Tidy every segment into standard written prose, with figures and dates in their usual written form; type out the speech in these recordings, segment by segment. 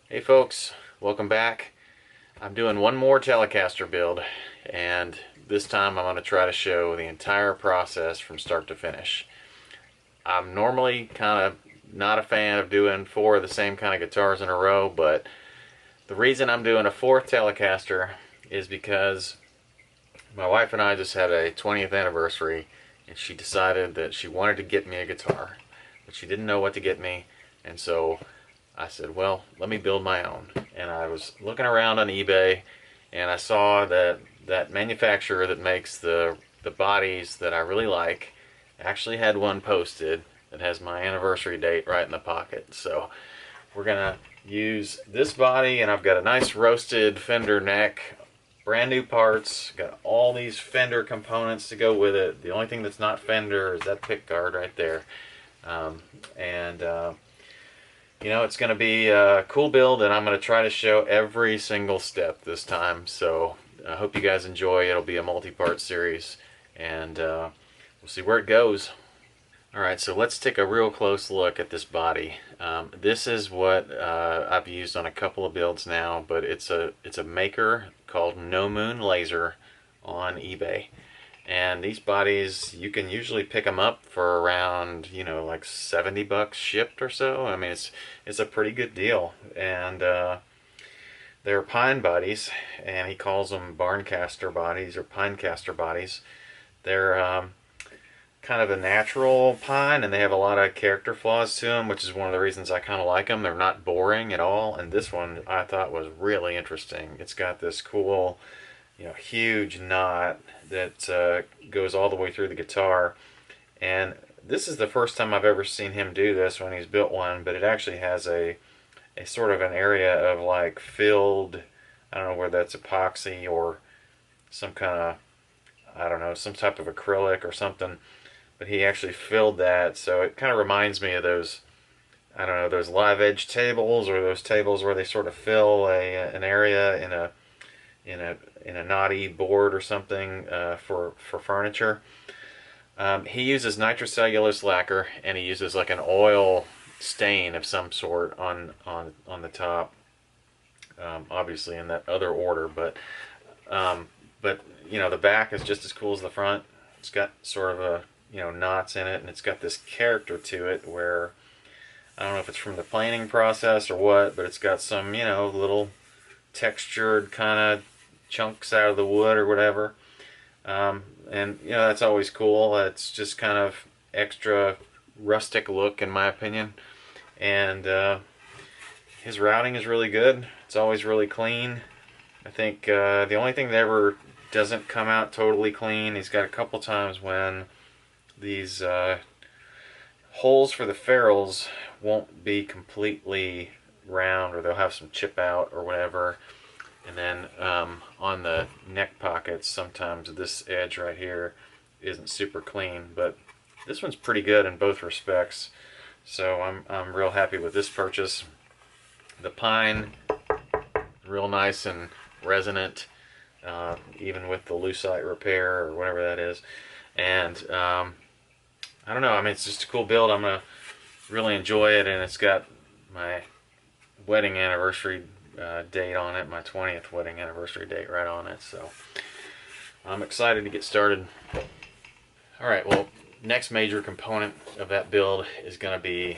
Hey folks, welcome back. I'm doing one more Telecaster build, and this time I'm going to try to show the entire process from start to finish. I'm normally kind of not a fan of doing four of the same kind of guitars in a row, but the reason I'm doing a fourth Telecaster is because my wife and I just had a 20th anniversary, and she decided that she wanted to get me a guitar, but she didn't know what to get me, and so I said, well, let me build my own. And I was looking around on eBay, and I saw that that manufacturer that makes the bodies that I really like actually had one posted that has my anniversary date right in the pocket. So we're gonna use this body, and I've got a nice roasted Fender neck, brand new parts, got all these Fender components to go with it. The only thing that's not Fender is that pick guard right there. Um, and you know, it's going to be a cool build, and I'm going to try to show every single step this time. So I hope you guys enjoy. It'll be a multi-part series, and we'll see where it goes. Alright, so let's take a real close look at this body. This is what I've used on a couple of builds now, but it's a maker called No Moon Laser on eBay. And these bodies, you can usually pick them up for around, you know, like 70 bucks shipped or so. I mean, it's a pretty good deal. And they're pine bodies, and he calls them barncaster bodies or pinecaster bodies. They're kind of a natural pine, and they have a lot of character flaws to them, which is one of the reasons I kind of like them. They're not boring at all, and this one I thought was really interesting. It's got this cool, you know, huge knot that goes all the way through the guitar, and this is the first time I've ever seen him do this when he's built one, but it actually has a sort of an area of like filled, I don't know whether that's epoxy or some kind of, I don't know, some type of acrylic or something, but he actually filled that, so it kind of reminds me of those, I don't know, those live edge tables, or those tables where they sort of fill an area in a knotty board or something for furniture. He uses nitrocellulose lacquer, and he uses like an oil stain of some sort on the top, obviously in that other order, but you know, the back is just as cool as the front. It's got sort of a, you know, knots in it, and it's got this character to it where I don't know if it's from the planing process or what, but it's got some, you know, little textured kind of chunks out of the wood or whatever. And you know, that's always cool. It's just kind of extra rustic look in my opinion. And his routing is really good. It's always really clean. I think the only thing that ever doesn't come out totally clean, he's got a couple times when these holes for the ferrules won't be completely round, or they'll have some chip out or whatever. And then on the neck pockets, sometimes this edge right here isn't super clean, but this one's pretty good in both respects. So I'm real happy with this purchase. The pine, real nice and resonant, even with the lucite repair or whatever that is. And I don't know, I mean, it's just a cool build. I'm gonna really enjoy it, and it's got my wedding anniversary date on it, my 20th wedding anniversary date right on it, so I'm excited to get started. Alright, well, next major component of that build is going to be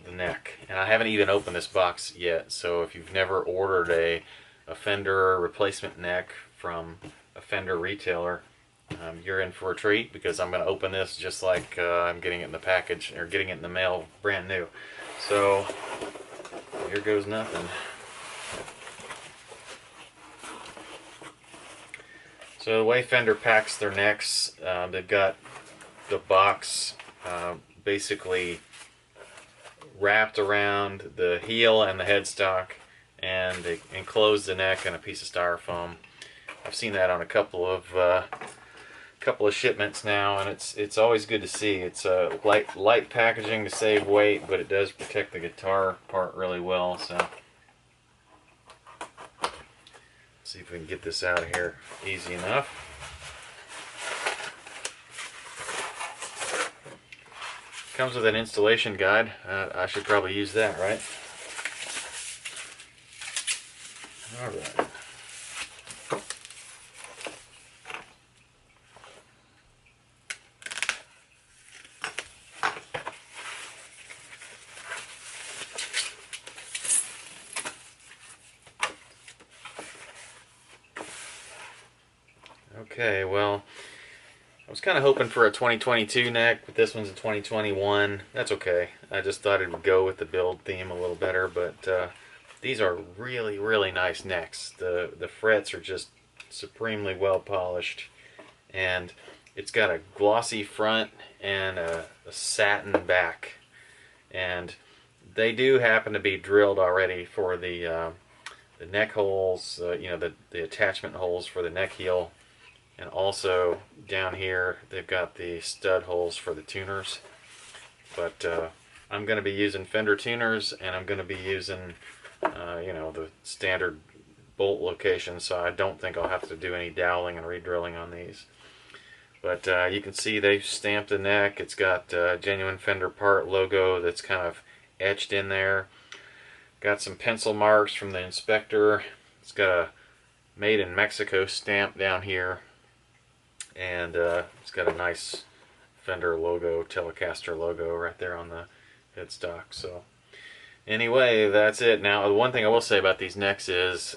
the neck, and I haven't even opened this box yet, so if you've never ordered a Fender replacement neck from a Fender retailer, you're in for a treat, because I'm going to open this just like I'm getting it in the package, or getting it in the mail brand new. So here goes nothing. So the way Fender packs their necks, they've got the box basically wrapped around the heel and the headstock, and they enclose the neck in a piece of styrofoam. I've seen that on a couple of shipments now, and it's always good to see. It's light packaging to save weight, but it does protect the guitar part really well. So see if we can get this out of here easy enough. Comes with an installation guide. I should probably use that, right? All right. Okay, well, I was kind of hoping for a 2022 neck, but this one's a 2021. That's okay. I just thought it would go with the build theme a little better, but these are really, really nice necks. The frets are just supremely well polished, and it's got a glossy front and a satin back, and they do happen to be drilled already for the neck holes, you know, the attachment holes for the neck heel. And also down here they've got the stud holes for the tuners. But I'm going to be using Fender tuners, and I'm going to be using you know, the standard bolt location, so I don't think I'll have to do any doweling and re-drilling on these. But you can see they've stamped the neck. It's got genuine Fender part logo that's kind of etched in there. Got some pencil marks from the inspector. It's got a made in Mexico stamp down here. And it's got a nice Fender logo, Telecaster logo right there on the headstock. So anyway, that's it. Now, the one thing I will say about these necks is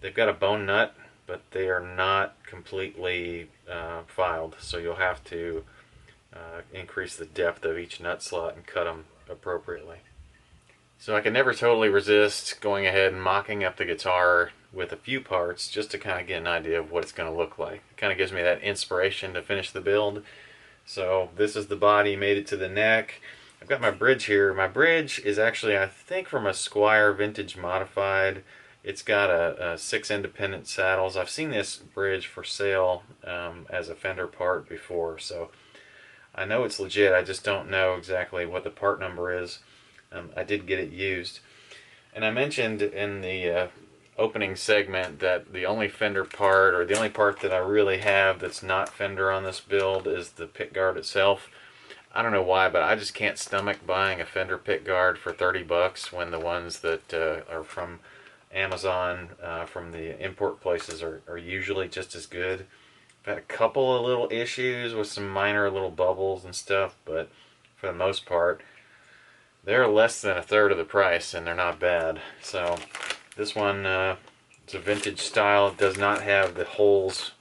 they've got a bone nut, but they are not completely filed. So you'll have to increase the depth of each nut slot and cut them appropriately. So I can never totally resist going ahead and mocking up the guitar with a few parts just to kind of get an idea of what it's going to look like. It kind of gives me that inspiration to finish the build. So this is the body, made it to the neck. I've got my bridge here. My bridge is actually, I think, from a Squire Vintage Modified. It's got a 6 independent saddles. I've seen this bridge for sale as a Fender part before, so I know it's legit. I just don't know exactly what the part number is. I did get it used. And I mentioned in the opening segment that the only Fender part, or the only part that I really have that's not Fender on this build, is the pickguard itself. I don't know why, but I just can't stomach buying a Fender pickguard for 30 bucks when the ones that are from Amazon, from the import places, are usually just as good. I've had a couple of little issues with some minor little bubbles and stuff, but for the most part, they're less than a third of the price, and they're not bad. So this one, it's a vintage style. It does not have the holes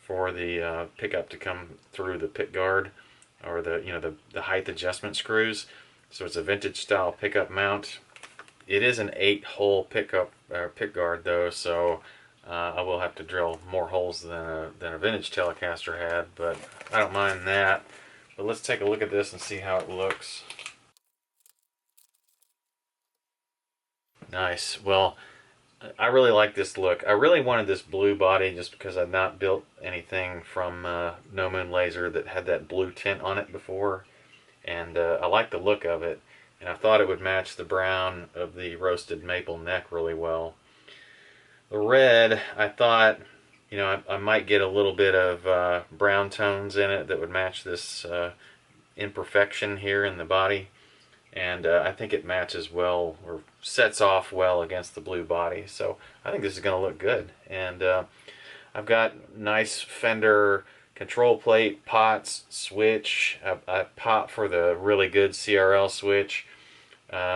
for the pickup to come through the pick guard, or the height adjustment screws. So it's a vintage style pickup mount. It is an 8-hole pick guard though, so I will have to drill more holes than a vintage Telecaster had, but I don't mind that. But let's take a look at this and see how it looks. Nice. Well, I really like this look. I really wanted this blue body just because I've not built anything from No Moon Laser that had that blue tint on it before, and I like the look of it, and I thought it would match the brown of the roasted maple neck really well. The red, I thought, you know, I might get a little bit of brown tones in it that would match this imperfection here in the body. And I think it matches well, or sets off well against the blue body. So I think this is going to look good. And I've got nice Fender control plate, pots, switch, a pot for the really good CRL switch,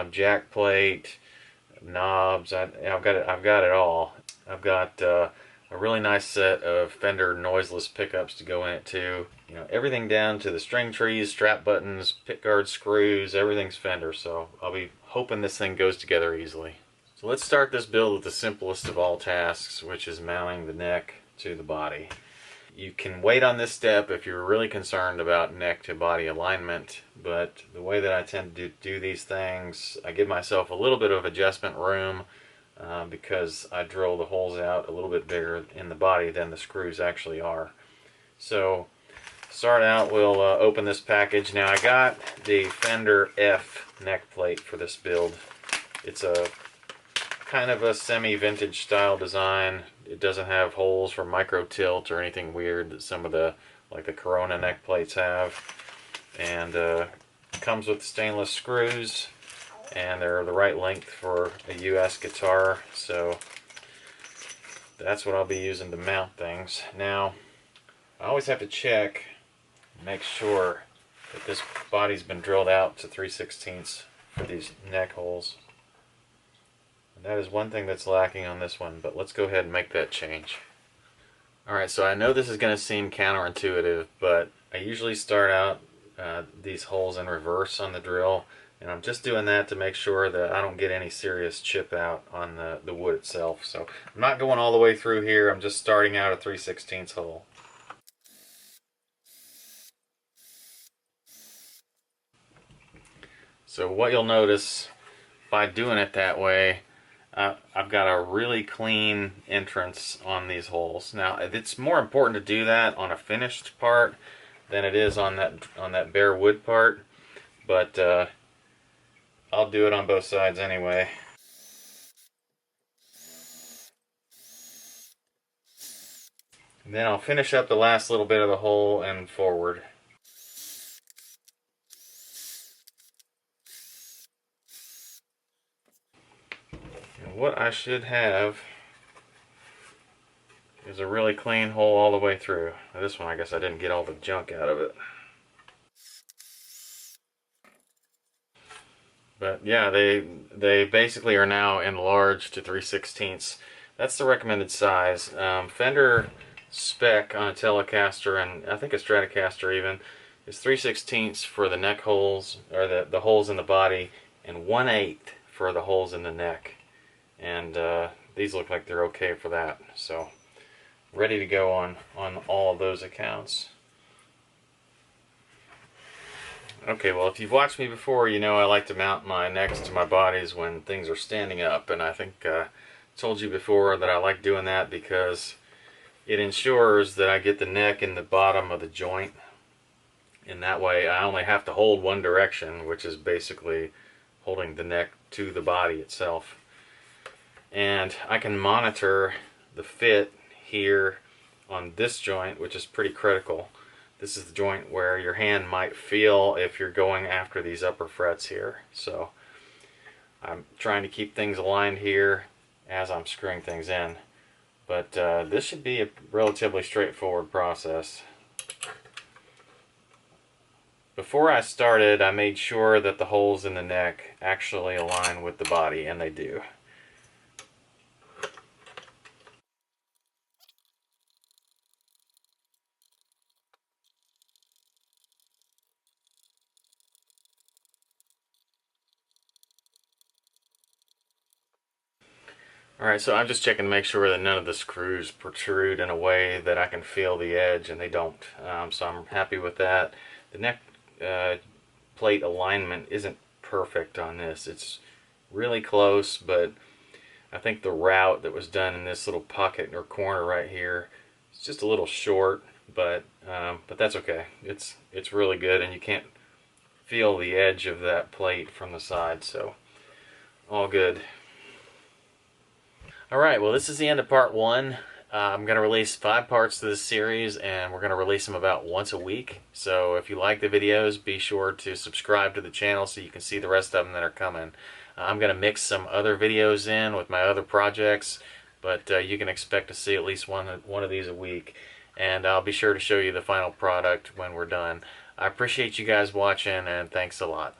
jack plate, knobs. I've got it all. I've got a really nice set of Fender noiseless pickups to go in it too. You know, everything down to the string trees, strap buttons, pickguard screws, everything's Fender, so I'll be hoping this thing goes together easily. So let's start this build with the simplest of all tasks, which is mounting the neck to the body. You can wait on this step if you're really concerned about neck to body alignment, but the way that I tend to do these things, I give myself a little bit of adjustment room because I drill the holes out a little bit bigger in the body than the screws actually are. So start out, we'll open this package. Now I got the Fender F neck plate for this build. It's a kind of a semi-vintage style design. It doesn't have holes for micro tilt or anything weird that some of the, like the Corona neck plates have. And comes with stainless screws, and they're the right length for a US guitar. So that's what I'll be using to mount things. Now, I always have to check, make sure that this body's been drilled out to 3/16 for these neck holes. And that is one thing that's lacking on this one, but let's go ahead and make that change. Alright, so I know this is going to seem counterintuitive, but I usually start out these holes in reverse on the drill, and I'm just doing that to make sure that I don't get any serious chip out on the wood itself. So I'm not going all the way through here, I'm just starting out a 3/16 hole. So what you'll notice by doing it that way, I've got a really clean entrance on these holes. Now it's more important to do that on a finished part than it is on that bare wood part, but I'll do it on both sides anyway. And then I'll finish up the last little bit of the hole and forward. And what I should have is a really clean hole all the way through. Now this one, I guess I didn't get all the junk out of it. But yeah, they basically are now enlarged to 3/16. That's the recommended size. Fender spec on a Telecaster, and I think a Stratocaster even, is 3/16 for the neck holes, or the holes in the body, and 1/8 for the holes in the neck. And these look like they're okay for that. So ready to go on all of those accounts. Okay, well, if you've watched me before, you know I like to mount my necks to my bodies when things are standing up, and I think I told you before that I like doing that because it ensures that I get the neck in the bottom of the joint. In that way, I only have to hold one direction, which is basically holding the neck to the body itself. And I can monitor the fit here on this joint, which is pretty critical. This is the joint where your hand might feel if you're going after these upper frets here. So I'm trying to keep things aligned here as I'm screwing things in. But this should be a relatively straightforward process. Before I started, I made sure that the holes in the neck actually align with the body, and they do. Alright, so I'm just checking to make sure that none of the screws protrude in a way that I can feel the edge, and they don't. So I'm happy with that. The neck plate alignment isn't perfect on this. It's really close, but I think the route that was done in this little pocket or corner right here is just a little short, but that's okay. It's really good, and you can't feel the edge of that plate from the side, so all good. Alright, well, this is the end of part 1. I'm going to release 5 parts to this series, and we're going to release them about once a week. So if you like the videos, be sure to subscribe to the channel so you can see the rest of them that are coming. I'm going to mix some other videos in with my other projects, but you can expect to see at least one of these a week. And I'll be sure to show you the final product when we're done. I appreciate you guys watching, and thanks a lot.